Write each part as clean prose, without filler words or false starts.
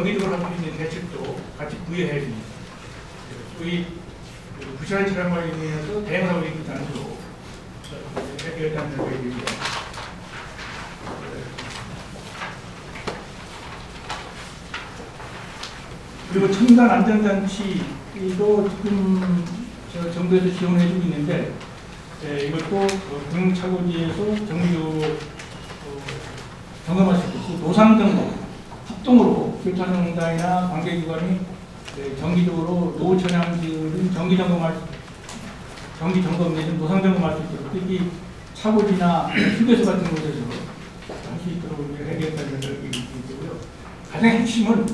정기적으로 할 수 있는 대책도 같이 구해야 됩니다. 소위 부실한 차량 관리에 대해서 대응하고 있는 단으로 해결했다는 얘기입니다. 그리고 첨단 안전장치도 지금 정부에서 지원해주고 있는데 이것도 공차고지에서 정기적으로 점검할 수 있고 노상점검 합동으로 교통공단이나 관계기관이 정기적으로 노후 차량들은 정기 점검 내지는 노상 점검할 수 있도록 특히 차고지나 휴게소 같은 곳에서 할 수 있도록 해야겠다는 생각이 들고요. 가장 핵심은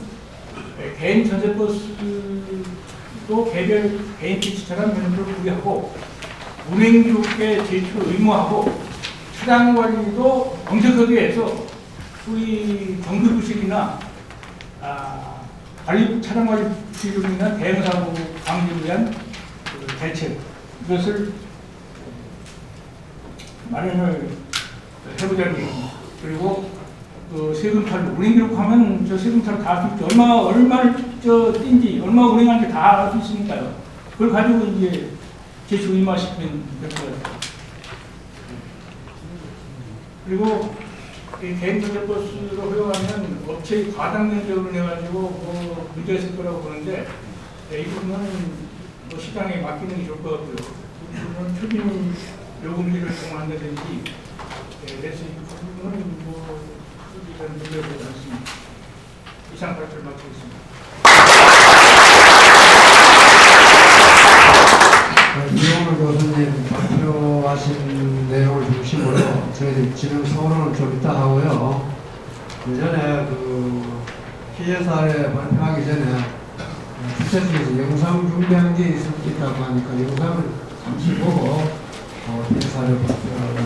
개인 전세버스도 개별 개인 택시차량 면허를 부여하고 운행기록에 제출 의무하고 차량 관리도 엄격하게 해서 소위 정비부실이나 차량 관리 부실이나 대응사고 방지를 위한 대책 이것을 마련을 해보자는 얘기입니다. 그리고 세금탈로 운행기록하면 저 세금탈로 다 할 수 있죠. 얼마를 뛴지 얼마 운행한지 다 알 수 있으니까요. 그걸 가지고 이제 제출 의무화시키면 될 것 같아요. 그리고 개인 전세버스로 허용하면 업체의 과당 면적으로 내가지고 문제가 있을 거라고 보는데 이 부분은 시장에 맡기는 게 좋을 것 같고요. 이 부분은 표준 요금제를 제공한다든지 그래서 이 부분은 이런 문제가 되지 않습니다. 이상 발표를 마치겠습니다. 이용을 교수님 발표하신 내용을 중심으로 저희들 진행 서론을 좀 이따 하고요. 예전에 피해 사례 발표하기 전에 주최측에서 영상 준비한 게 있다고 하니까 영상을 잠시 보고 피해 사례 발표를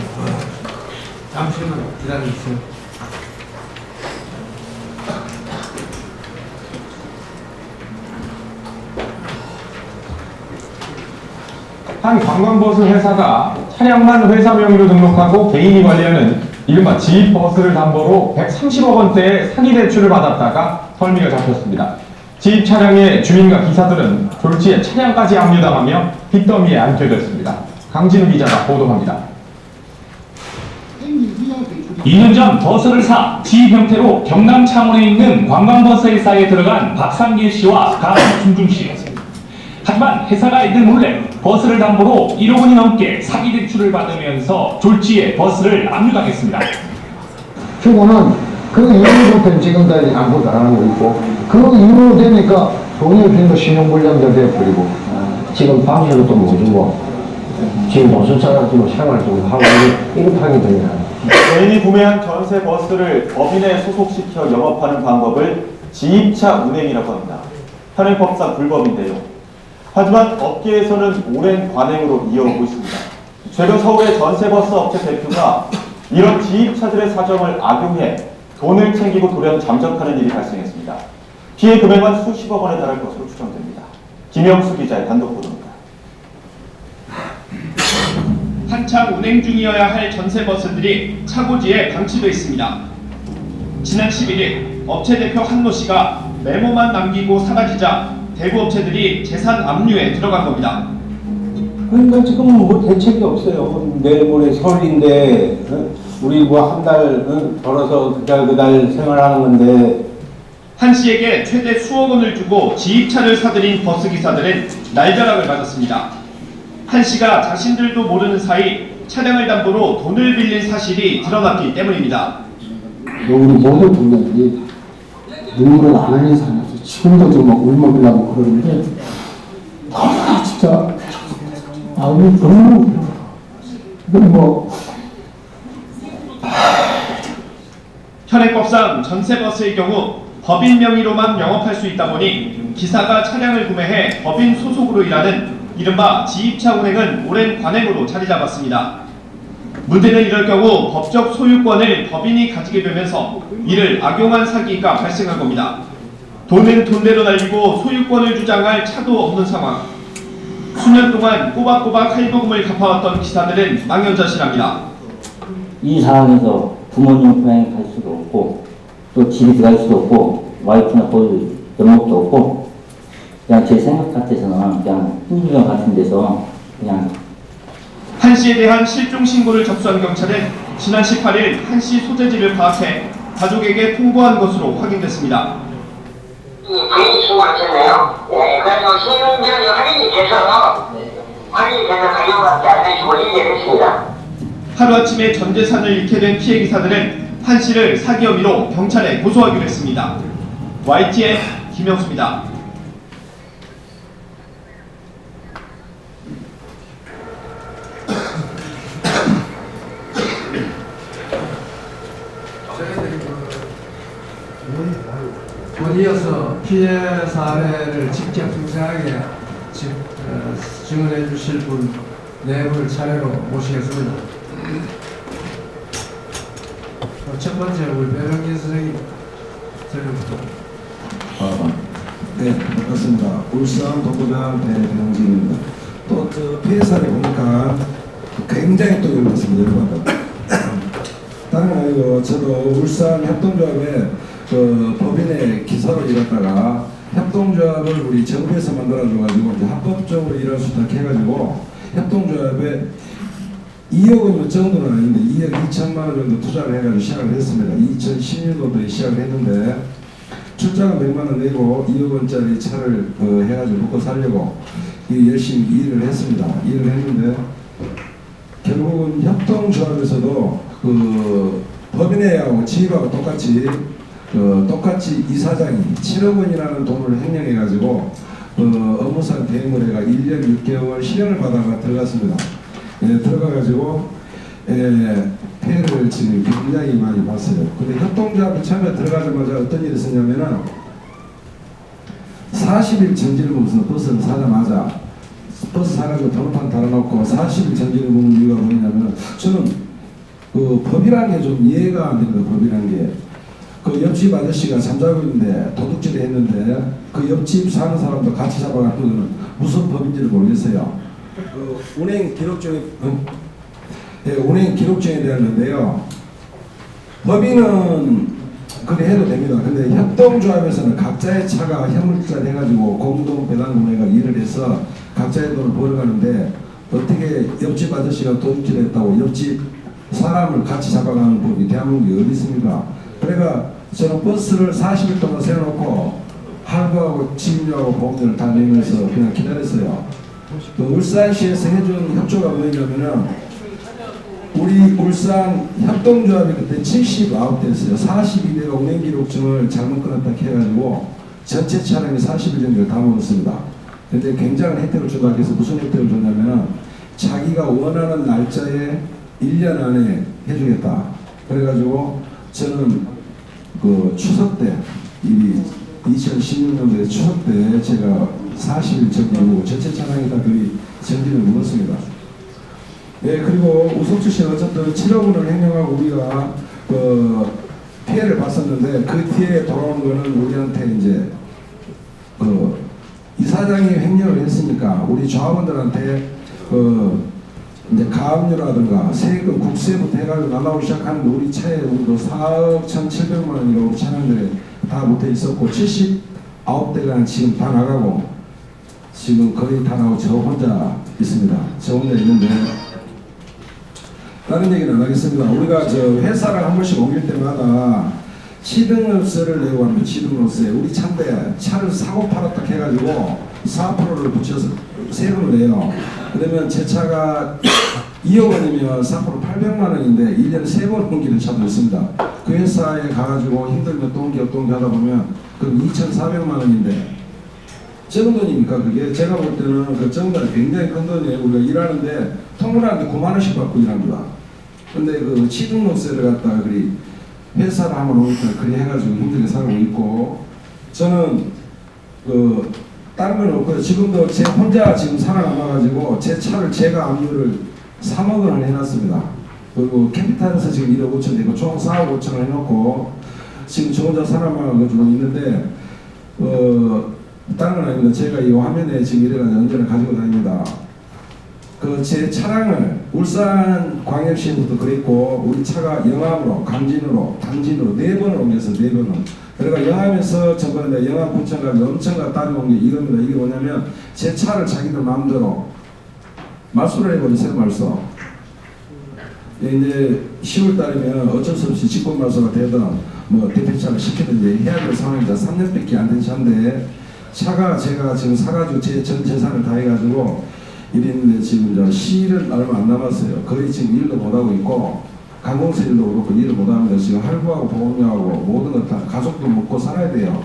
잠시만 기다려주세요. 한 관광버스 회사가 차량만 회사 명의로 등록하고 개인이 관리하는 이른바 지입버스를 담보로 130억 원대의 사기 대출을 받았다가 혐의가 잡혔습니다. 지입 차량의 주민과 기사들은 졸지에 차량까지 압류당하며 빚더미에 앉게 됐습니다. 강진우 기자가 보도합니다. 2년 전 버스를 사 지입 형태로 경남 창원에 있는 관광버스 회사에 들어간 박상길 씨와 강준중 씨. 하지만 회사가 이들 몰래 버스를 담보로 1억 원이 넘게 사기 대출을 받으면서 졸지에 버스를 압류당했습니다. 주고는 그 이후부터 지금까지 아무것도 안 하고 있고 그 이후로 되니까 돈이 없으니까 신용불량자 돼버리고 지금 방식도 또 못 주고 지금 노선차량으로 생활 좀 하고 이렇게 되냐. 개인이 구매한 전세 버스를 법인에 소속시켜 영업하는 방법을 지입차 운행이라고 합니다. 현행법상 불법인데요. 하지만 업계에서는 오랜 관행으로 이어오고 있습니다. 최근 서울의 전세버스 업체 대표가 이런 지입차들의 사정을 악용해 돈을 챙기고 돌연 잠적하는 일이 발생했습니다. 피해 금액은 수십억 원에 달할 것으로 추정됩니다. 김영수 기자의 단독 보도입니다. 한창 운행 중이어야 할 전세버스들이 차고지에 방치돼 있습니다. 지난 11일 업체 대표 한노 씨가 메모만 남기고 사라지자 대구 업체들이 재산 압류에 들어간 겁니다. 그러니까 지금 뭐 대책이 없어요. 내일 모레 설인데 우리 뭐 한 달 벌어서 그달 생활하는 건데. 한 씨에게 최대 수억 원을 주고 지입차를 사들인 버스 기사들은 날벼락을 맞았습니다. 한 씨가 자신들도 모르는 사이 차량을 담보로 돈을 빌린 사실이 드러났기 때문입니다. 우리 모든 국민들이 눈물을 안 흘린 사람이 없어요. 지금도 좀 울먹이려고 그러는데 너무나 진짜 마음이 너무 현행법상 전세버스의 경우 법인 명의로만 영업할 수 있다 보니 기사가 차량을 구매해 법인 소속으로 일하는 이른바 지입차 운행은 오랜 관행으로 자리 잡았습니다. 문제는 이럴 경우 법적 소유권을 법인이 가지게 되면서 이를 악용한 사기가 발생한 겁니다. 돈은 돈대로 날리고 소유권을 주장할 차도 없는 상황. 수년 동안 꼬박꼬박 할부금을 갚아왔던 기사들은 망연자실합니다. 이 상황에서 부모님 고향에 갈 수도 없고 또 집이 들어갈 수도 없고 와이프나 볼 면목도 없고 그냥 제 생각 같아서는 그냥 한주경 같은 데서 그냥 한 씨에 대한 실종 신고를 접수한 경찰은 지난 18일 한 씨 소재지를 파악해 가족에게 통보한 것으로 확인됐습니다. 부인이 신고하셨네요. 네, 그래서 신용전이 확인이 돼서 가져갔지 않을지 원인이 됐습니다. 하루아침에 전 재산을 잃게 된 피해 기사들은 한 씨를 사기 혐의로 경찰에 고소하기로 했습니다. YTN 김영수입니다. 곧이어서 피해 사례를 직접 생생하게 증언해 주실 분 네 분을 차례로 모시겠습니다. 첫 번째 우리 배명진 선생님 전부터. 네, 반갑습니다. 울산 동부대학 배명진입니다. 또 피해 사례 보니까 굉장히 또 열받습니다. 열받다. 다른 건 아니고 저도 울산 협동조합에 법인의 기사로 일했다가 협동조합을 우리 정부에서 만들어줘가지고 이제 합법적으로 일할 수 있도록 해가지고 협동조합에 2억 원 정도는 아닌데 2억 2천만 원 정도 투자를 해가지고 시작을 했습니다. 2016년도에 시작을 했는데 출자금 100만 원 내고 2억 원짜리 차를 해가지고 먹고 살려고 열심히 일을 했습니다. 일을 했는데 결국은 협동조합에서도 법인회하고 지휘하고 똑같이 이사장이 7억 원이라는 돈을 횡령해가지고 업무상 대물회가 1년 6개월 실형을 받아가 들어갔습니다. 들어가가지고 폐해를 지금 굉장히 많이 봤어요. 근데 협동조합이 처음에 들어가자마자 어떤 일이 있었냐면은 40일 정지를 먹어서 버스를 사자마자 버스 사가지고 번호판 달아놓고 40일 정지를 먹는 이유가 뭐냐면 저는 법이라는 게 좀 이해가 안 됩니다. 법이라는 게. 옆집 아저씨가 잠자고 있는데 도둑질을 했는데 그 옆집 사는 사람도 같이 잡아가는 거는 무슨 법인지를 모르겠어요. 운행 기록증에 운행 기록증에 대한 건데요. 법인은 그래 해도 됩니다. 근데 협동조합에서는 각자의 차가 현물자를 해가지고 공동 배당 구매가 일을 해서 각자의 돈을 벌어가는데 어떻게 옆집 아저씨가 도둑질했다고 옆집 사람을 같이 잡아가는 법이 대한민국에 어디 있습니까? 그러니까 저는 버스를 40일 동안 세워놓고 할부하고 집료하고 보험료를 다 내면서 그냥 기다렸어요. 울산시에서 해준 협조가 뭐냐면은 우리 울산 협동조합이 그때 79대였어요. 42대가 운행기록증을 잘못 끊었다 해가지고 전체 차량이 40일 정도를 다 먹었습니다. 근데 굉장한 혜택을 준다고 해서 무슨 혜택을 줬냐면은 자기가 원하는 날짜에 1년 안에 해주겠다. 그래가지고 저는 추석 때, 2016년도에 추석 때 제가 40일 정지하고 전체 차량이 다 거의 정지를 먹었습니다. 예, 그리고 우석주 씨는 어쨌든 7억 원을 횡령하고 우리가 피해를 봤었는데 그 뒤에 돌아오는 거는 우리한테 이제 이사장이 횡령을 했으니까 우리 조합원들한테 이제 가압류라든가 세금, 국세부터 해가지고 날라오기 시작하는데 우리 차에 우리도 4억 1,700만 원이라고 우리 차량들에 다 못해 있었고 79대가 지금 다 나가고 지금 거의 다 나가고 저 혼자 있습니다. 저 혼자 있는데 다른 얘기는 안 하겠습니다. 우리가 저 회사를 한 번씩 옮길 때마다 취등록세를 내고 합니다. 취등록세. 우리 차인데 차를 사고 팔았다 해가지고 4%를 붙여서 세금을 내요. 그러면 제 차가 2억 원이면 4% 800만 원인데 1년에 3번 옮기는 차도 있습니다. 그 회사에 가가지고 힘들면 또 옮겨 하다 보면 그럼 2,400만 원인데 적은 돈입니까 그게? 제가 볼 때는 그 적은 돈이 굉장히 큰 돈이에요. 우리가 일하는데 통근하는데 9만 원씩 받고 일합니다. 근데 그 취등록세를 갖다가 그리 회사를 한번 오니까 그리 해가지고 힘들게 살고 있고 저는 다른 건 없고요. 지금도 제 혼자 지금 살아남아가지고 제 차를 제가 압류를 3억 원을 해놨습니다. 그리고 캐피탈에서 지금 1억 5천 되고 총 4억 5천을 해놓고 지금 저 혼자 살아남아가지고 있는데 다른 건 아닙니다. 제가 이 화면에 지금 이래가지고 언제나 가지고 다닙니다. 제 차량을 울산 광역시에서도 그랬고 우리 차가 영암으로, 강진으로, 당진으로 4번을 옮겨서 4번을 그러니까 영암에서 저번에 영암군청까지 엄청나게 따져온 게 이겁니다. 이게 뭐냐면 제 차를 자기들 마음대로 말소를 해버리세요. 말소. 이제 10월 달이면 어쩔 수 없이 직권 말소가 되든 뭐 대표차를 시키든지 해야 될 상황이자 3년밖에 안 된 차인데 차가 제가 지금 사가지고 제 전 재산을 다 해가지고 이랬는데 지금 저 시일은 얼마 안 남았어요. 거의 지금 일도 못하고 있고 관공서 일도 그렇고 일을 못합니다. 지금 할부하고 보험료하고 모든 것 다 가족도 먹고 살아야 돼요.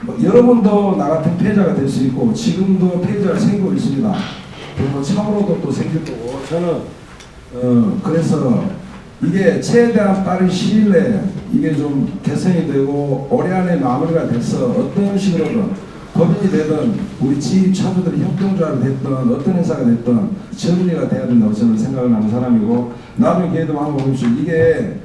뭐 여러분도 나 같은 피해자가 될 수 있고 지금도 피해자가 생기고 있습니다. 그리고 차로도 또 생길 거고 저는 그래서 이게 최대한 빠른 시일 내에 이게 좀 개선이 되고 올해 안에 마무리가 돼서 어떤 식으로든 법인이 되든 우리 지입 차주들이 협동조합이 됐든 어떤 회사가 됐든 정리가 돼야 된다고 저는 생각을 하는 사람이고 나중에 기회도 한번 보십시오. 이게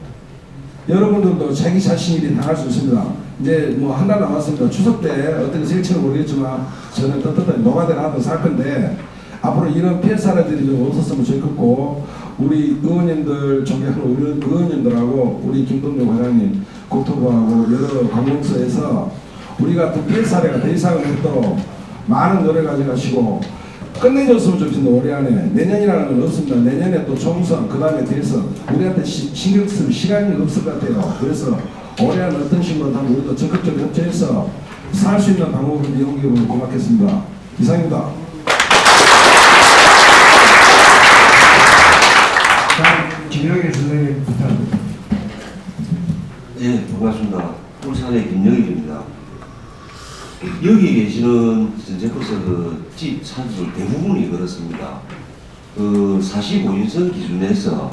여러분들도 자기 자신이 당할 수 있습니다. 이제 뭐 한 달 남았습니다. 추석 때 어떻게 될지는 모르겠지만 저는 떳떳하게 노가대를 하든 살 건데 앞으로 이런 피해 사례들이 좀 없었으면 좋겠고 우리 의원님들 존경하는 우리 의원님들하고 우리 김동정 과장님 국토부하고 여러 관공서에서 우리 같은 피해 사례가 더 이상은 해도 많은 노래 가져가시고 끝내줬으면 좋겠습니다. 올해 안에 내년이라는 건 없습니다. 내년에 또 총선 그 다음에 대해서 우리한테 신경 쓸 시간이 없을 것 같아요. 그래서 올해 안에 어떤 식으로 하면 우리도 적극적으로 협조해서 살 수 있는 방법을 이용해 보면 고맙겠습니다. 이상입니다. 김영일 선생님 부탁드립니다. 네, 반갑습니다. 울산의 김영일입니다. 여기 계시는 전체버스 집 차주들 대부분이 그렇습니다. 45인승 기준에서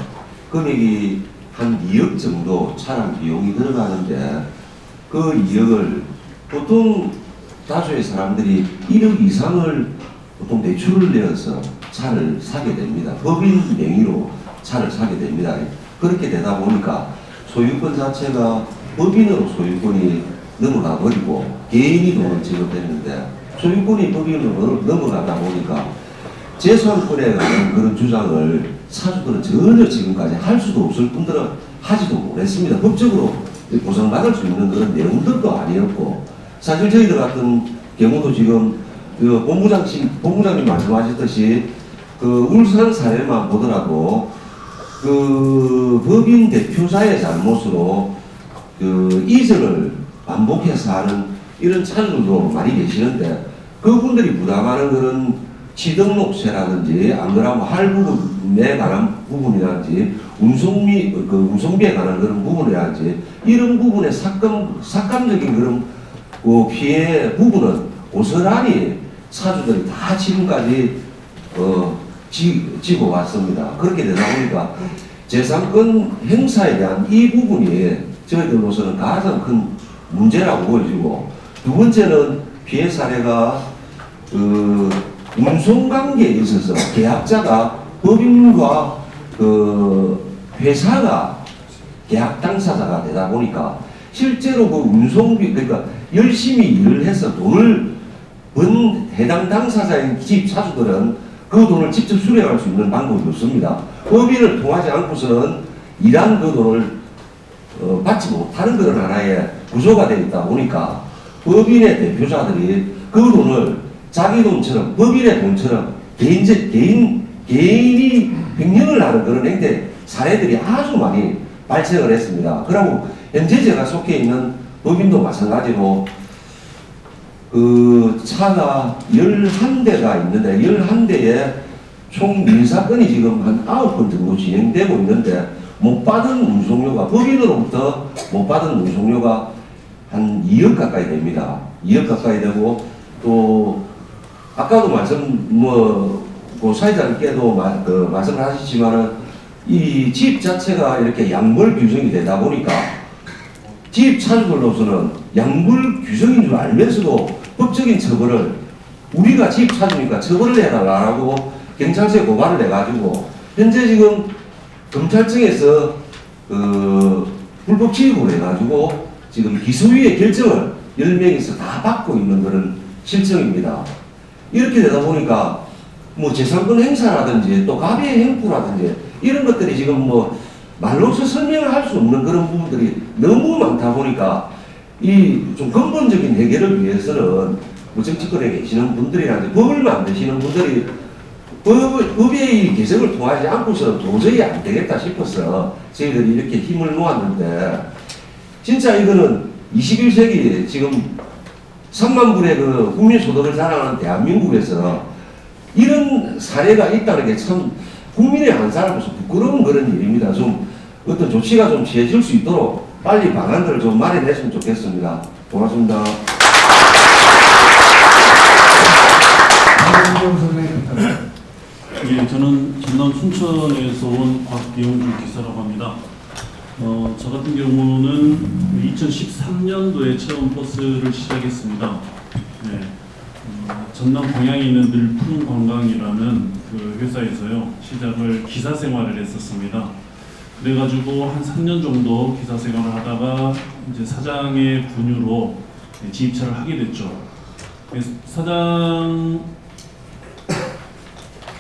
금액이 한 2억 정도 차량 비용이 들어가는데 그 2억을 보통 다수의 사람들이 1억 이상을 보통 대출을 내어서 차를 사게 됩니다. 법인 명의로 차를 사게 됩니다. 그렇게 되다 보니까 소유권 자체가 법인으로 소유권이 넘어가 버리고 개인이 돈을 지급되는데 소유권이 법인으로 넘어가다 보니까 재산권에 관한 그런 주장을 사주들은 전혀 지금까지 할 수도 없을 뿐더러 하지도 못했습니다. 법적으로 보상받을 수 있는 그런 내용들도 아니었고 사실 저희들 같은 경우도 지금 본부장님 말씀하셨듯이 울산 사례만 보더라도 법인 대표자의 잘못으로 이전을 반복해서 하는 이런 차주들도 많이 계시는데 그분들이 부담하는 그런 취등록세라든지 안 그러면 할부금에 관한 부분이라든지 운송비에 관한 그런 부분이라든지 이런 부분의 삭감적인 그런 피해 부분은 고스란히 차주들이 다 지금까지 지고 왔습니다. 그렇게 되다 보니까 재산권 행사에 대한 이 부분이 저희들로서는 가장 큰 문제라고 보여지고 두 번째는 피해 사례가 운송관계에 있어서 계약자가 법인과 회사가 계약 당사자가 되다 보니까 실제로 그 운송비 그러니까 열심히 일을 해서 돈을 번 해당 당사자인 집 차주들은 그 돈을 직접 수령할 수 있는 방법이 없습니다. 법인을 통하지 않고서는 일한 그 돈을 받지 못하는 그런 하나의 구조가 되어 있다 보니까 법인의 대표자들이 그 돈을 자기 돈처럼 법인의 돈처럼 개인이 횡령을 하는 그런 행태 사례들이 아주 많이 발생을 했습니다. 그리고 현재 제가 속해 있는 법인도 마찬가지로 차가 11대가 있는데 11대에 총 민사건이 지금 한 9건 정도 진행되고 있는데 못 받은 운송료가 법인으로부터 못 받은 운송료가 한 2억 가까이 됩니다. 2억 가까이 되고 또 아까도 사회자님께도 말씀을 하시지만은 이 집 자체가 이렇게 양벌 규정이 되다 보니까 집 차주들로서는 양벌 규정인 줄 알면서도 법적인 처벌을 우리가 집 차주니까 처벌을 해달라고 경찰서에 고발을 해가지고 현재 지금 검찰청에서 불법 취급을 해가지고 지금 기소위의 결정을 10명에서 다 받고 있는 그런 실정입니다. 이렇게 되다 보니까 뭐 재산권 행사라든지 또 가비의 행포라든지 이런 것들이 지금 뭐 말로서 설명을 할 수 없는 그런 부분들이 너무 많다 보니까 이 좀 근본적인 해결을 위해서는 뭐 정치권에 계시는 분들이라든지 법을 만드시는 분들이 법의 개정을 통하지 않고서는 도저히 안 되겠다 싶어서 저희들이 이렇게 힘을 모았는데, 진짜 이거는 21세기 지금 3만 분의 그 국민소득을 자랑하는 대한민국에서 이런 사례가 있다는 게 참 국민의 한 사람으로서 부끄러운 그런 일입니다. 좀 어떤 조치가 좀 취해질 수 있도록 빨리 방안들을 좀 마련했으면 좋겠습니다. 고맙습니다. 예, 저는 전남 순천에서 온 곽기용주 기사라고 합니다. 저 같은 경우는 2013년도에 처음 버스를 시작했습니다. 네, 전남 광양에 있는 늘푸른 관광이라는 그 회사에서요, 시작을 기사 생활을 했었습니다. 그래가지고 한 3년 정도 기사 생활을 하다가 이제 사장의 분유로 지입차를 하게 됐죠. 사장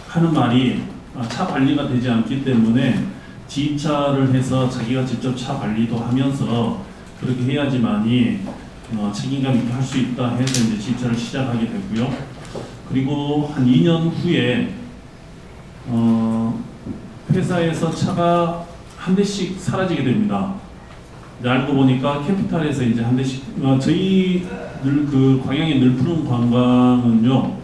하는 말이 차 관리가 되지 않기 때문에 지입차를 해서 자기가 직접 차 관리도 하면서 그렇게 해야지만이 책임감 있게 할 수 있다 해서 이제 지입차를 시작하게 됐고요. 그리고 한 2년 후에 회사에서 차가 한 대씩 사라지게 됩니다. 알고 보니까 캐피탈에서 이제 한 대씩 저희 그 광양의 늘푸른 관광은요,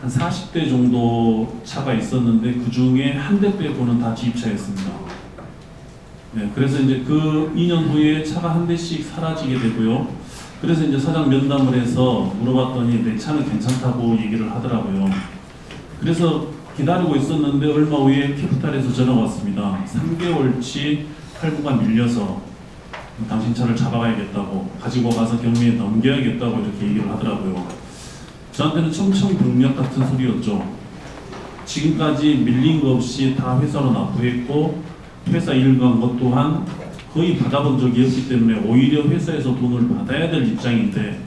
한 40대 정도 차가 있었는데 그 중에 한 대 빼고는 다 지입차였습니다. 네, 그래서 이제 그 2년 후에 차가 한 대씩 사라지게 되고요. 그래서 이제 사장 면담을 해서 물어봤더니 내 차는 괜찮다고 얘기를 하더라고요. 그래서 기다리고 있었는데 얼마 후에 캐피탈에서 전화가 왔습니다. 3개월치 할부가 밀려서 당신 차를 잡아가야겠다고, 가지고 가서 경매에 넘겨야겠다고 이렇게 얘기를 하더라고요. 저한테는 청천벽력 같은 소리였죠. 지금까지 밀린 거 없이 다 회사로 납부했고 회사 일간 것 또한 거의 받아본 적이 없기 때문에 오히려 회사에서 돈을 받아야 될 입장인데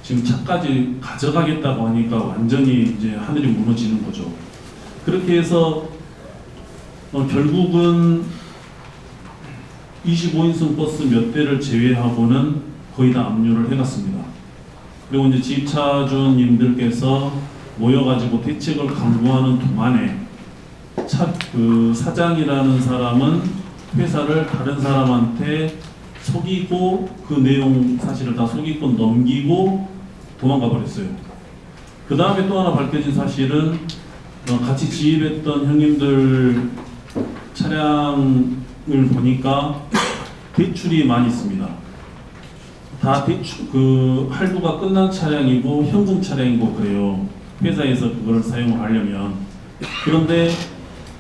지금 차까지 가져가겠다고 하니까 완전히 이제 하늘이 무너지는 거죠. 그렇게 해서 결국은 25인승 버스 몇 대를 제외하고는 거의 다 압류를 해갔습니다. 그리고 이제 지입차주님들께서 모여가지고 대책을 강구하는 동안에 그 사장이라는 사람은 회사를 다른 사람한테 속이고 그 내용 사실을 다 속이고 넘기고 도망가 버렸어요. 그 다음에 또 하나 밝혀진 사실은 같이 지입했던 형님들 차량을 보니까 대출이 많이 있습니다. 다 대출, 그 할부가 끝난 차량이고 현금 차량이고 그래요. 회사에서 그거를 사용을 하려면. 그런데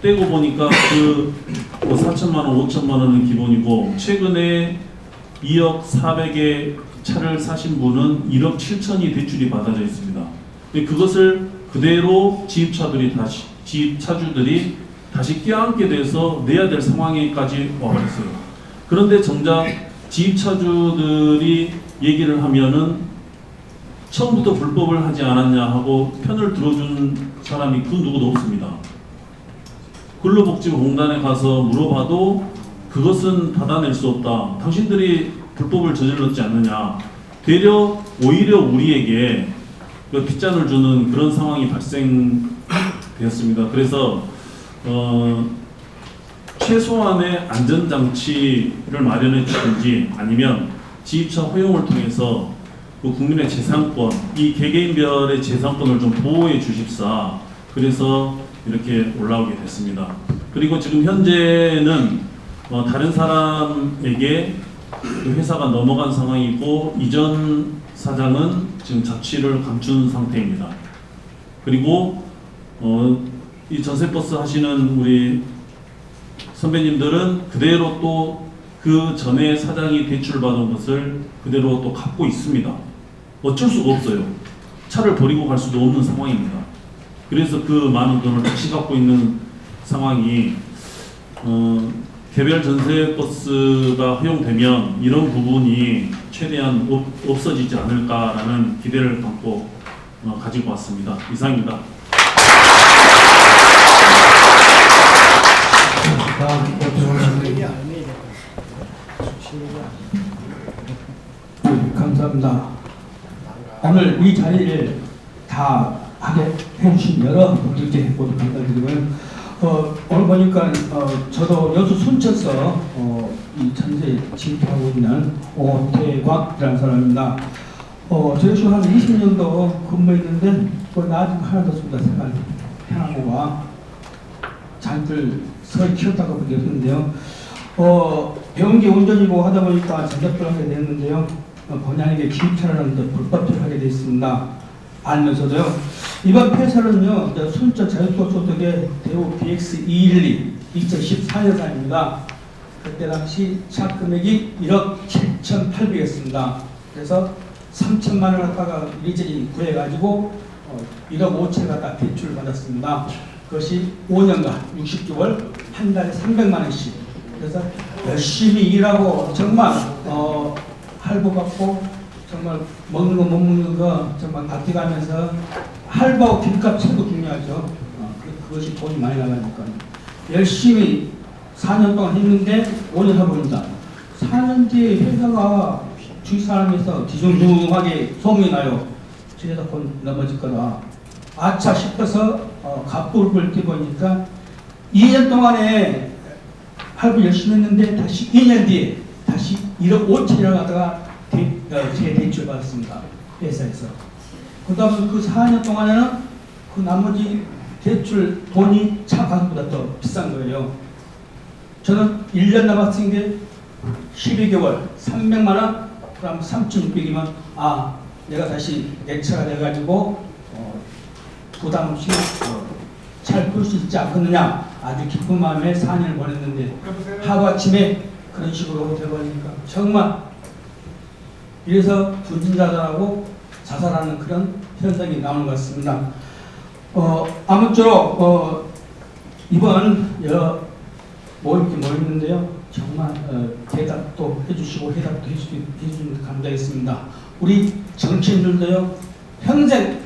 떼고 보니까 그 4천만 원, 5천만 원은 기본이고 최근에 2억 400에 차를 사신 분은 1억 7천이 대출이 받아져 있습니다. 그것을 그대로 지입차주들이 다시 껴안게 돼서 내야 될 상황에까지 와버렸어요. 그런데 정작 지입차주들이 얘기를 하면은 처음부터 불법을 하지 않았냐 하고 편을 들어준 사람이 그 누구도 없습니다. 근로복지공단에 가서 물어봐도 그것은 받아낼 수 없다. 당신들이 불법을 저질렀지 않느냐. 되려 오히려 우리에게 빗잔을 주는 그런 상황이 발생되었습니다. 그래서 최소한의 안전장치를 마련해 주든지 아니면 지입차 허용을 통해서 그 국민의 재산권, 이 개개인별의 재산권을 좀 보호해 주십사. 그래서 이렇게 올라오게 됐습니다. 그리고 지금 현재는 다른 사람에게 그 회사가 넘어간 상황이고 이전 사장은 지금 자취를 감춘 상태입니다. 그리고 이 전세버스 하시는 우리 선배님들은 그대로 또 그 전에 사장이 대출받은 것을 그대로 또 갖고 있습니다. 어쩔 수가 없어요. 차를 버리고 갈 수도 없는 상황입니다. 그래서 그 많은 돈을 다시 갖고 있는 상황이 개별 전세버스가 허용되면 이런 부분이 최대한 없어지지 않을까라는 기대를 갖고 가지고 왔습니다. 이상입니다. 감사합니다. 오늘 이 자리를 다 하게 해주신 여러 분들께 모두 감사드리고요. 오늘 보니까 저도 여수 순천서 이 전세 진입하고 있는 오태광이라는 사람입니다. 저 역시 한 20년도 근무했는데 나중 하나도 없습니다. 생활 편하고가 자기들 서로 키웠다고 그렇게 했는데요. 배운 게 운전이고 하다 보니까 전작불을 하게 됐는데요. 본의 아니게 기입차라는 불법을 하게 됐습니다. 알면서도요. 이번 폐사는요, 순천 자유도 소득의 대우 BX212 2014년산입니다. 그때 당시 차 금액이 1억 7,800이었습니다. 그래서 3천만 원 갖다가 이리저리 구해가지고 1억 5천 갖다 대출을 받았습니다. 그것이 5년간 60개월 한 달에 300만 원씩. 그래서 열심히 일하고 정말 할부받고 정말 먹는 거 못 먹는 거 정말 아껴가면서 할부하고 길값 최고 중요하죠. 그것이 돈이 많이 나가니까 열심히 4년 동안 했는데 5년 해버린다. 4년 뒤에 회사가 주위 사람에서 뒤숭숭하게 소문이 나요. 저 회사 곧 넘어질 거다. 아차 싶어서 갑부를 뛰보니까 2년 동안에 할부 열심히 했는데 다시 2년 뒤에 다시 1억 5천이라고 하다가 제 대출 받았습니다. 회사에서. 그 다음에 그 4년 동안에는 그 나머지 대출 돈이 차 가격보다 더 비싼 거예요. 저는 1년 남았은 게 12개월 300만 원, 그럼 3,600이면 내가 다시 내 차가 돼가지고 부담 없이 잘 끌 수 있지 않겠느냐. 아주 기쁜 마음에 4년을 보냈는데 하루아침에 그런 식으로 되버리니까 정말 이래서 분진자들하고 자살하는 그런 현상이 나오는 것 같습니다. 아무쪼록 이번 여러 모임이 모였는데요. 정말 대답도 해주시고 해답도 해주시면 감사하겠습니다. 우리 정치인들도요. 평생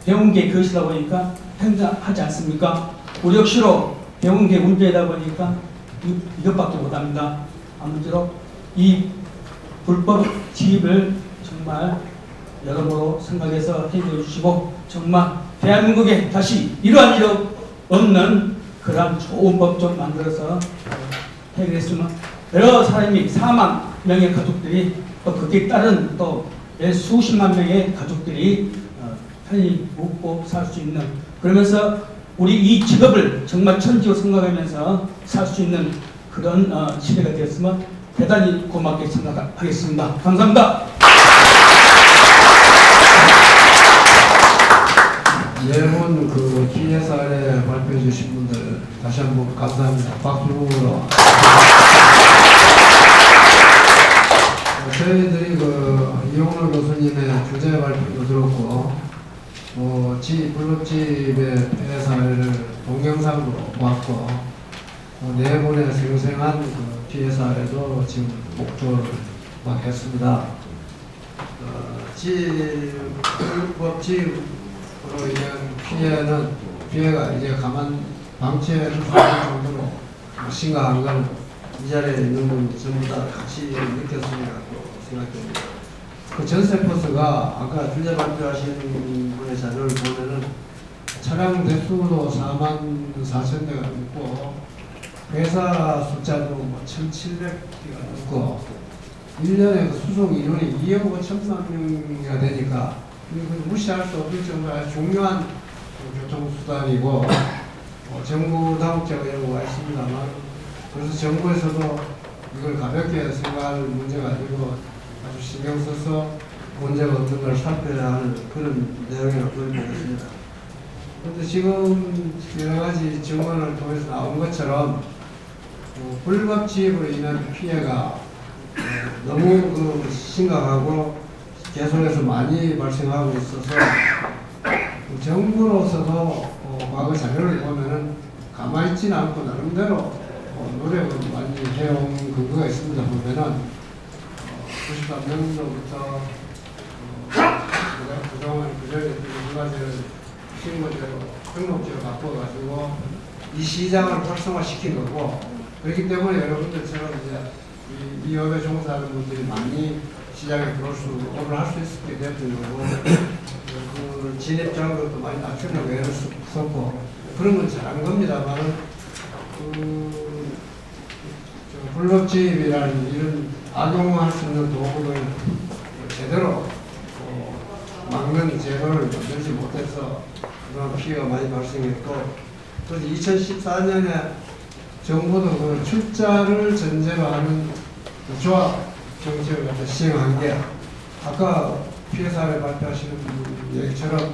배운 게 그것이다 보니까 평생 하지 않습니까? 우리 역시로 배운 게 문제이다 보니까 이것밖에 못합니다. 아무쪼록 이 불법 지입을 정말 여러모로 생각해서 해결해 주시고 정말 대한민국에 다시 이러한 일이 없는 그러한 좋은 법 좀 만들어서 해결했으면 여러 사람이 4만 명의 가족들이 또 거기에 따른 또 수십만 명의 가족들이 편히 묵고 살 수 있는, 그러면서 우리 이 직업을 정말 천지로 생각하면서 살 수 있는 그런 시대가 되었으면 대단히 고맙게 생각하겠습니다. 감사합니다. 네 분 그 피해 사례 발표해 주신 분들 다시 한번 감사합니다. 박수로. 저희들이 그 이용렬 교수님의 주제 발표도 들었고, 불법집의 피해 사례를 동영상으로 보았고, 네 분의 생생한 그 피해 사례도 지금 목조를 막 했습니다. 불법집으로 인한 피해가 이제 가만 방치할 수 없는 정도로 심각한 건 이 자리에 있는 분 전부 다 같이 느꼈습니다. 생각됩니다. 그 전세버스가 아까 주제 발표하신 분의 자료를 보면은 차량 대수도 44,000대가 넘고 회사 숫자도 1,700개가 넘고 1년에 그 수송 인원이 2억 5천만 명이가 되니까 무시할 수 없을 정도로 아주 중요한 교통수단이고, 정부 당국자가 여러 와 있습니다만, 그래서 정부에서도 이걸 가볍게 생각할 문제가 아니고 아주 신경 써서 문제가 어떤 걸 살펴야 하는 그런 내용이라고 보여집니다. 그런데 지금 여러 가지 증언을 통해서 나온 것처럼 불법집으로 인한 피해가 너무 심각하고 계속해서 많이 발생하고 있어서 정부로서도 과거 자료를 보면은 가만히 있지는 않고 나름대로 노력을 많이 해온 근거가 있습니다. 보면은 93년도부터 그동안 그전에 문화재를 식물재로 등록재로 바꿔가지고 이 시장을 활성화시킨 거고, 그렇기 때문에 여러분들처럼 이제 이 업에 종사하는 분들이 많이 시장에 오늘 할 수 있게 됐던 거고 그 진입 장벽도 많이 낮추려고 애를 썼고 그런 건 잘한 겁니다만 불법지입이라는 이런 악용할 수 있는 도구를 제대로 막는 제도를 만들지 못해서 그런 피해가 많이 발생했고 그래서 2014년에 정부도 그 출자를 전제로 하는 조합 정책을 갖다 시행한 게 아까 피해 사례 발표하시는 분 얘기처럼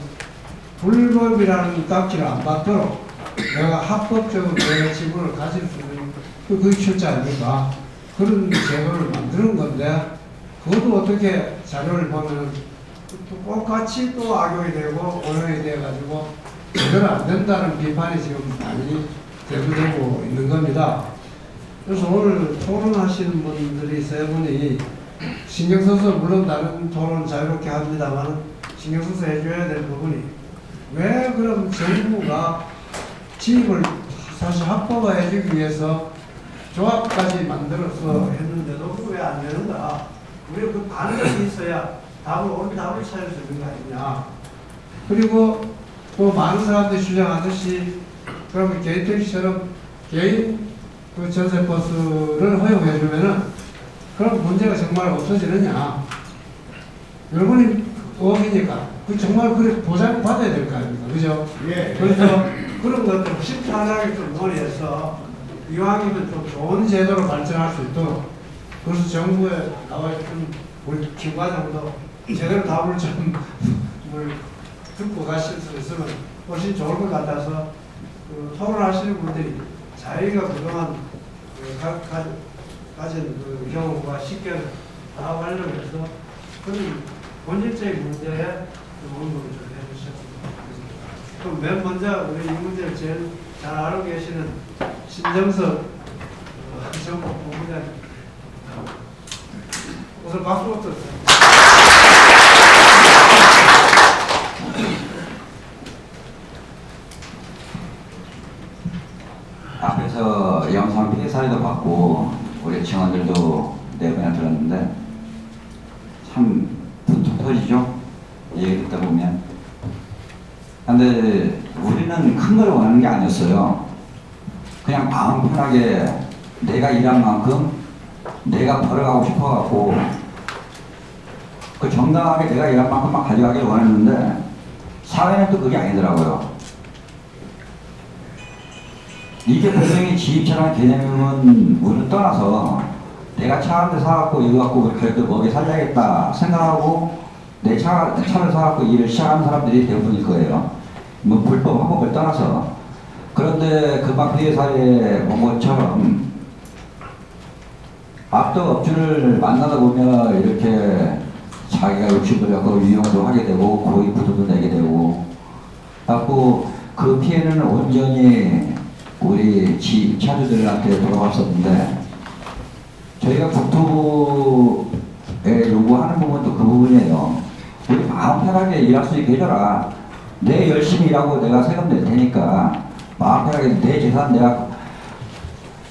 불법이라는 딱지를 안 받도록 내가 합법적으로 내 지분을 가질 수 있는 그게 출자 아닙니까? 그런 제도를 만드는 건데 그것도 어떻게 자료를 보면 똑같이 또 악용이 되고 오용이 돼가지고 제대로 안 된다는 비판이 지금 많이 대두되고 있는 겁니다. 그래서 오늘 토론하시는 분들이 세 분이 신경 써서 물론 다른 토론 자유롭게 합니다만 신경 써서 해줘야 될 부분이 왜 그럼 정부가 지입을 사실 합법화해주기 위해서 조합까지 만들어서 했는데도 왜 안 되는가? 우리가 그 반응이 있어야 옳은 답을 찾을 수 있는 거 아니냐. 그리고 또 많은 사람들이 주장하듯이 그러면 개인 택시처럼 개인 그 전세버스를 허용해주면은 그럼 문제가 정말 없어지느냐. 여러분이 의원이니까 그 정말 그래 보장 받아야 될 거 아닙니까? 그죠? 예. 그래서 그런 것들 실탄하게 좀 논의해서 이왕이면 좀 좋은 제도로 발전할 수 있도록 그래서 정부에 나와 있던 우리 기관장도 제대로 답을 좀 듣고 가실 수 있으면 훨씬 좋을 것 같아서 그 토론하시는 분들이 자기가 그동안 가진 그 경험과 식견을 다 활용해서 그런 본질적인 문제에 언급을 좀 해주셨습니다. 그럼 맨 먼저 우리 이 문제를 제일 잘 알고 계시는 신정석 정부 본부장님 우선 박수부터 앞에서 영상 피해 사례도 봤고 우리 증언들도 네 번이나 들었는데 참 툭툭 터지죠? 얘기 듣다 보면. 근데 우리는 큰 걸 원하는 게 아니었어요. 그냥 마음 편하게 내가 일한 만큼 내가 벌어가고 싶어갖고 그 정당하게 내가 일한 만큼만 가져가길 원했는데 사회는 또 그게 아니더라고요. 이게 분명히 지입차라는 개념은 우리는 떠나서 내가 차 한 대 사갖고 이거 갖고 그래도 먹여 살려야겠다 생각하고 내 차를 사갖고 일을 시작하는 사람들이 대부분일 거예요. 뭐 불법 합법을 떠나서. 그런데 금방 피해 사례 본 것처럼 앞도 업주를 만나다 보면 이렇게 자기가 욕심을 갖고 위용도 하게 되고 고의 부도도 내게 되고 갖고 그 피해는 온전히 우리 지차주들한테 돌아왔었는데 저희가 국토부에 요구하는 부분도 그 부분이에요. 우리 마음 편하게 일할 수 있게 해줘라. 내 열심히 일하고 내가 세금 낼 테니까 마음 편하게 내 재산 내가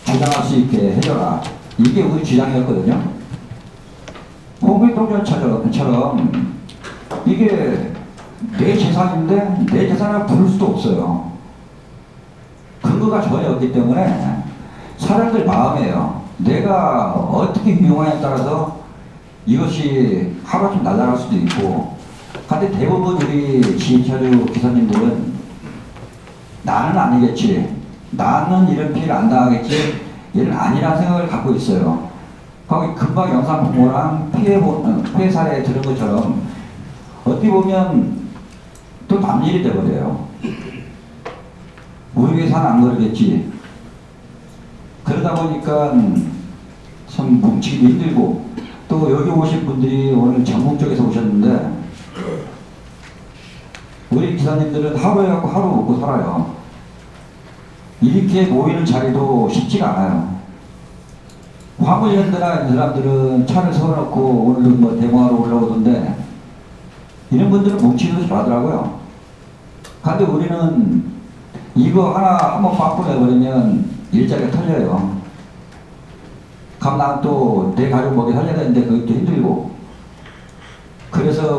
주장할 수 있게 해줘라. 이게 우리 주장이었거든요. 홍길동전처럼 이게 내 재산인데 내 재산을 부를 수도 없어요. 근거가 전혀 없기 때문에 사람들 마음이에요. 내가 어떻게 이용하냐에 따라서 이것이 하루아침 날아갈 수도 있고. 근데 대부분 우리 지인차주 기사님들은 나는 아니겠지. 나는 이런 피해를 안 당하겠지. 얘는 아니라는 생각을 갖고 있어요. 거기 금방 영상 보고랑 피해 사례 들은 것처럼 어떻게 보면 또 남일이 돼버려요. 우리 회사는 안 그러겠지. 그러다 보니까 참 뭉치기도 힘들고 또 여기 오신 분들이 오늘 전북 쪽에서 오셨는데 우리 기사님들은 하루 해갖고 하루 먹고 살아요. 이렇게 모이는 자리도 쉽지가 않아요. 화물연대나 이런 사람들은 차를 세워놓고 오늘도 뭐 대모하러 올라오던데 이런 분들은 뭉치기도 잘하더라고요. 근데 우리는 이거 하나 한번 바꿔 내버리면 일자리가 털려요. 그럼 난 또 내 가족 먹여 살려야 되는데 그것도 힘들고 그래서